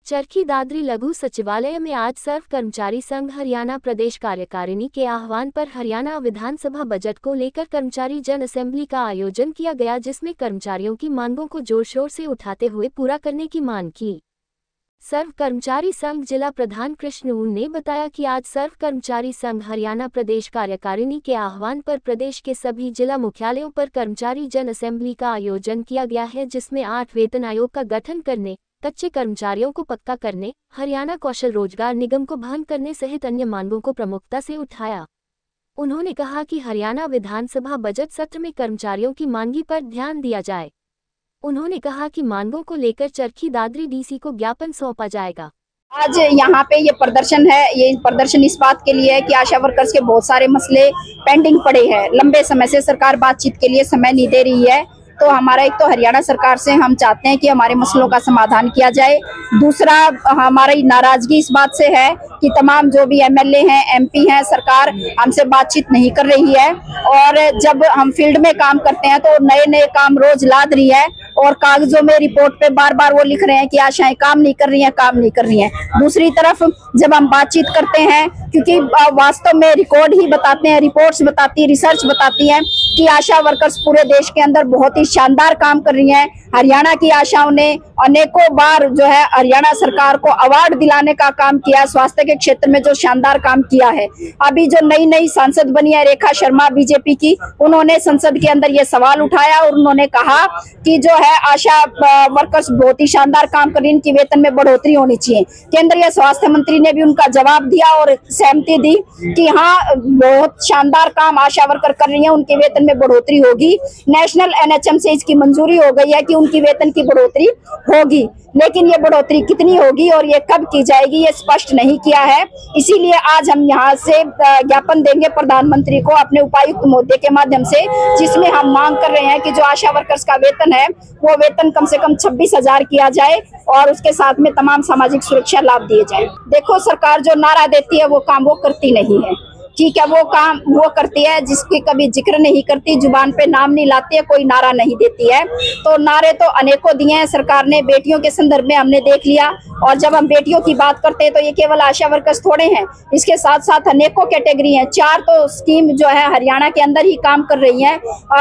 चरखी दादरी लघु सचिवालय में आज सर्व कर्मचारी संघ हरियाणा प्रदेश कार्यकारिणी के आह्वान पर हरियाणा विधानसभा बजट को लेकर कर्मचारी जन असेंबली का आयोजन किया गया, जिसमें कर्मचारियों की मांगों को जोर शोर से उठाते हुए पूरा करने की मांग की। सर्व कर्मचारी संघ जिला प्रधान कृष्ण ऊन ने बताया कि आज सर्व कर्मचारी संघ हरियाणा प्रदेश कार्यकारिणी के आह्वान पर प्रदेश के सभी जिला मुख्यालयों पर कर्मचारी जन असेंबली का आयोजन किया गया है, जिसमें 8 वेतन आयोग का गठन करने, कच्चे कर्मचारियों को पक्का करने, हरियाणा कौशल रोजगार निगम को भंग करने सहित अन्य मांगों को प्रमुखता से उठाया। उन्होंने कहा कि हरियाणा विधानसभा बजट सत्र में कर्मचारियों की मांगी पर ध्यान दिया जाए। उन्होंने कहा कि मांगों को लेकर चरखी दादरी डीसी को ज्ञापन सौंपा जाएगा। आज यहाँ पे ये प्रदर्शन है। ये प्रदर्शन इस बात के लिए है कि आशा वर्कर्स के बहुत सारे मसले पेंडिंग पड़े हैं। लंबे समय से सरकार बातचीत के लिए समय नहीं दे रही है। तो हमारा एक तो हरियाणा सरकार से हम चाहते हैं कि हमारे मसलों का समाधान किया जाए। दूसरा, हमारी नाराजगी इस बात से है कि तमाम जो भी एमएलए हैं, एमपी हैं, सरकार हमसे बातचीत नहीं कर रही है। और जब हम फील्ड में काम करते हैं तो नए नए काम रोज लाद रही है और कागजों में रिपोर्ट पे बार बार वो लिख रहे हैं कि आशाएं काम नहीं कर रही हैं, काम नहीं कर रही हैं। दूसरी तरफ जब हम बातचीत करते हैं, क्योंकि वास्तव में रिकॉर्ड ही बताते हैं, रिपोर्ट्स बताती है, रिसर्च बताती है कि आशा वर्कर्स पूरे देश के अंदर बहुत ही शानदार काम कर रही हैं। हरियाणा की आशाओं ने अनेकों बार जो है हरियाणा सरकार को अवार्ड दिलाने का काम किया, स्वास्थ्य के क्षेत्र में जो शानदार काम किया है। अभी जो नई नई सांसद बनी है रेखा शर्मा बीजेपी की, उन्होंने संसद के अंदर ये सवाल उठाया और उन्होंने कहा कि जो है आशा वर्कर्स बहुत ही शानदार काम कर रही है, इनकी वेतन में बढ़ोतरी होनी चाहिए। केंद्रीय स्वास्थ्य मंत्री ने भी उनका जवाब दिया और सहमति दी कि हाँ, बहुत शानदार काम आशा वर्कर कर रही है, उनके वेतन में बढ़ोतरी होगी। नेशनल एनएचएम से इसकी मंजूरी हो गई है कि उनकी वेतन की बढ़ोतरी होगी, लेकिन ये बढ़ोतरी कितनी होगी और ये कब की जाएगी ये स्पष्ट नहीं किया है। इसीलिए आज हम यहाँ से ज्ञापन देंगे प्रधानमंत्री को अपने उपायुक्त महोदय के माध्यम से, जिसमें हम मांग कर रहे हैं कि जो आशा वर्कर्स का वेतन है वो वेतन कम से कम 26,000 किया जाए और उसके साथ में तमाम सामाजिक सुरक्षा लाभ दिए जाए। देखो, सरकार जो नारा देती है वो काम वो करती नहीं है। ठीक है, वो काम वो करती है जिसकी कभी जिक्र नहीं करती, जुबान पे नाम नहीं लाती है, कोई नारा नहीं देती है। तो नारे तो अनेकों दिए हैं सरकार ने। बेटियों के संदर्भ में हमने देख लिया, और जब हम बेटियों की बात करते हैं तो ये केवल आशा वर्कर्स थोड़े हैं, इसके साथ साथ अनेकों कैटेगरी हैं। 4 तो स्कीम जो है हरियाणा के अंदर ही काम कर रही हैं।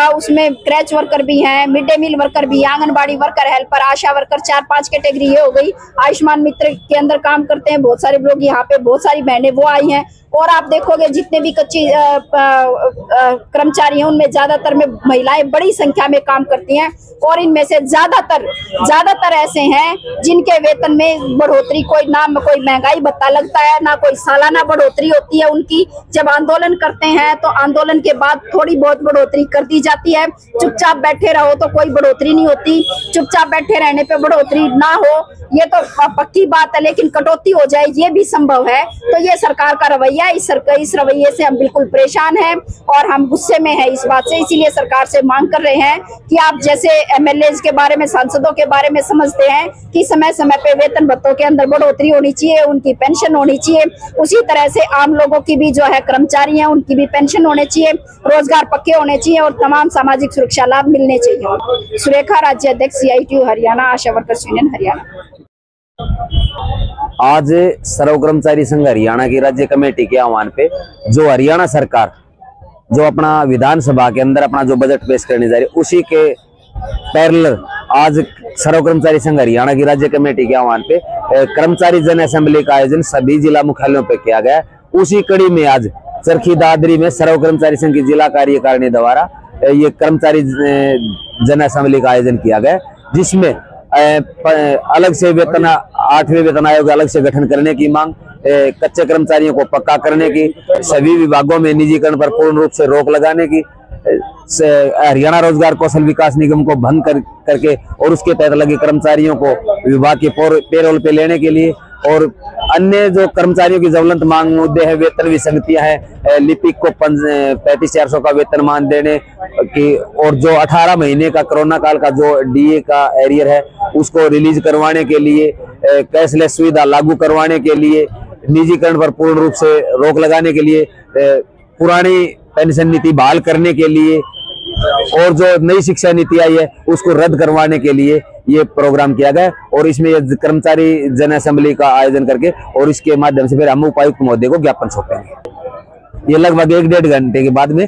उसमें क्रैच वर्कर भी हैं, मिड डे मील वर्कर भी, आंगनबाड़ी वर्कर, हेल्पर, आशा वर्कर, 4-5 कैटेगरी ये हो गई। आयुष्मान मित्र के अंदर काम करते हैं बहुत सारे लोग, यहाँ पे बहुत सारी बहनें वो आई हैं। और आप देखोगे जितने भी कच्ची कर्मचारी हैं उनमें में महिलाएं बड़ी संख्या में काम करती हैं, और इनमें से ज्यादातर ऐसे हैं जिनके वेतन में बढ़ोतरी ना कोई महंगाई भत्ता लगता है, ना कोई सालाना बढ़ोतरी होती है उनकी। जब आंदोलन करते हैं तो आंदोलन के बाद थोड़ी बहुत बढ़ोतरी कर दी जाती है। चुपचाप बैठे रहो तो कोई बढ़ोतरी नहीं होती, चुपचाप बैठे रहने पे बढ़ोतरी ना हो ये तो पक्की बात है, लेकिन कटौती हो जाए ये भी संभव है। तो ये सरकार का रवैया, इस रवैये से हम बिल्कुल परेशान हैं और हम गुस्से में हैं इस बात से। इसीलिए सरकार से मांग कर रहे हैं कि आप जैसे एमएलए के बारे में, सांसदों के बारे में समझते हैं कि समय समय पे वेतन भत्तों के अंदर बढ़ोतरी होनी चाहिए, उनकी पेंशन होनी चाहिए, उसी तरह से आम लोगों की भी जो है कर्मचारी हैं उनकी भी पेंशन होनी चाहिए, रोजगार पक्के होने चाहिए और तमाम सामाजिक सुरक्षा लाभ मिलने चाहिए। सुरेखा, राज्य अध्यक्ष CITU हरियाणा, आशा वर्कर्स यूनियन हरियाणा। आज सर्व कर्मचारी संघ हरियाणा की राज्य कमेटी के आह्वान पे जो हरियाणा सरकार जो अपना विधानसभा के अंदर अपना जो बजट पेश करने जा रही है, उसी के पैरेलल आज सर्व कर्मचारी संघ हरियाणा की राज्य कमेटी के आह्वान पे कर्मचारी जन असेंबली का आयोजन सभी जिला मुख्यालयों पे किया गया। उसी कड़ी में आज चरखी दादरी में सर्व कर्मचारी संघ की जिला कार्यकारिणी द्वारा ये कर्मचारी जन असेंबली का आयोजन किया गया, जिसमें अलग से 8वें वेतन आयोग अलग से गठन करने की मांग, कच्चे कर्मचारियों को पक्का करने की, सभी विभागों में निजीकरण पर पूर्ण रूप से रोक लगाने की, हरियाणा रोजगार कौशल विकास निगम को भंग करके और उसके तहत लगे कर्मचारियों को विभाग के पेरोल पे लेने के लिए, और अन्य जो कर्मचारियों की ज्वलंत मांग मुद्दे हैं, वेतन विसंगतियां हैं, लिपिक को 35,400 का वेतन मान देने की, और जो 18 महीने का कोरोना काल का जो DA का एरियर है उसको रिलीज करवाने के लिए, कैशलेस सुविधा लागू करवाने के लिए, निजीकरण पर पूर्ण रूप से रोक लगाने के लिए, पुरानी पेंशन नीति बहाल करने के लिए, और जो नई शिक्षा नीति आई है उसको रद्द करवाने के लिए ये प्रोग्राम किया गया और इसमें ये कर्मचारी जन असेंबली का आयोजन करके और इसके माध्यम से फिर हम उपायुक्त महोदय को ज्ञापन सौंपेंगे। ये लगभग 1-1.5 घंटे के बाद में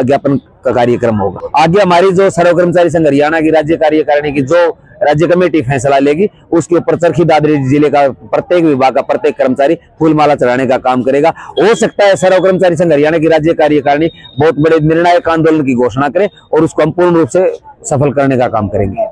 ज्ञापन का कार्यक्रम होगा। आगे हमारी जो सर्व कर्मचारी संघ हरियाणा की राज्य कार्यकारिणी की जो राज्य कमेटी फैसला लेगी उसके ऊपर चरखी दादरी जिले का प्रत्येक विभाग का प्रत्येक कर्मचारी फूलमाला चढ़ाने का काम करेगा। हो सकता है सर्व कर्मचारी संघ हरियाणा की राज्य कार्यकारिणी बहुत बड़े निर्णायक आंदोलन की घोषणा करे और उसको हम पूर्ण रूप से सफल करने का काम करेंगे।